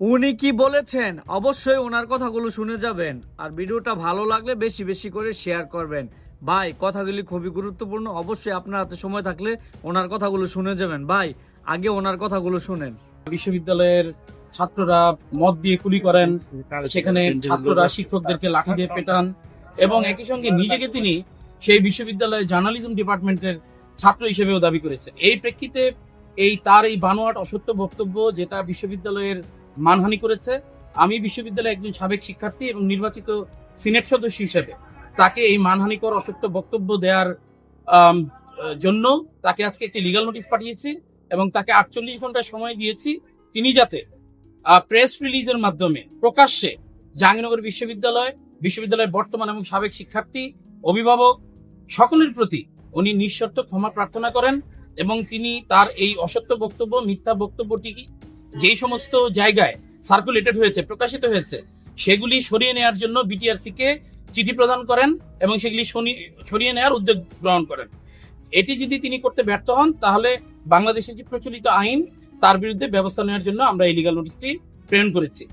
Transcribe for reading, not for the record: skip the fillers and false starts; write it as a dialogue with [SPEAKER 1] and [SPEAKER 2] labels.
[SPEAKER 1] উনি কি বলেছেন অবশ্যই ওনার কথাগুলো শুনে যাবেন। আর ভিডিওটা ভালো লাগলে বেশি বেশি করে শেয়ার করবেন। ভাই, কথাগুলি খুবই গুরুত্বপূর্ণ, অবশ্যই আপনার হাতে সময় থাকলে ওনার কথাগুলো শুনে যাবেন। ভাই, আগে ওনার কথাগুলো শুনেন।
[SPEAKER 2] বিশ্ববিদ্যালয়ের ছাত্ররা মদ দিয়ে কুলি করেন, সেখানে ছাত্ররা শিক্ষকদেরকে লাঠি দিয়ে পেটান এবং একই সঙ্গে নিজেকে তিনি সেই বিশ্ববিদ্যালয়ের জার্নালিজম ডিপার্টমেন্টের ছাত্র হিসেবেও দাবি করেছে। এই প্রেক্ষিতে তার এই বানোয়াট অসত্য বক্তব্য যেটা বিশ্ববিদ্যালয়ের মানহানি করেছে, আমি বিশ্ববিদ্যালয়ের একজন সাবেক শিক্ষার্থী এবং নির্বাচিত সিনেট সদস্য হিসেবে তাকে এই মানহানিকর অসত্য বক্তব্য দেওয়ার আম, জন্য তাকে আজকে একটি লিগ্যাল নোটিশ পাঠিয়েছি এবং তাকে 48 ঘন্টা সময় দিয়েছি তিনি যাতে প্রেস রিলিজের মাধ্যমে প্রকাশ্যে জাহাঙ্গীরনগর বিশ্ববিদ্যালয়ের বর্তমান এবং সাবেক শিক্ষার্থী, অভিভাবক সকলের প্রতি উনি নিঃশর্ত ক্ষমা প্রার্থনা করেন এবং তিনি তার এই অসত্য বক্তব্য, মিথ্যা বক্তব্যটি যেই সমস্ত জায়গায় সার্কুলেটেড হয়েছে, প্রকাশিত হয়েছে, সেগুলি সরিয়ে নেওয়ার জন্য বিটিআরসি কে চিঠি প্রদান করেন এবং সেগুলি সরিয়ে নেওয়ার উদ্যোগ গ্রহণ করেন। এটি যদি তিনি করতে ব্যর্থ হন তাহলে বাংলাদেশের যে প্রচলিত আইন তার বিরুদ্ধে ব্যবস্থা নেওয়ার জন্য আমরা এই লিগ্যাল নোটিশটি প্রেরণ করেছি।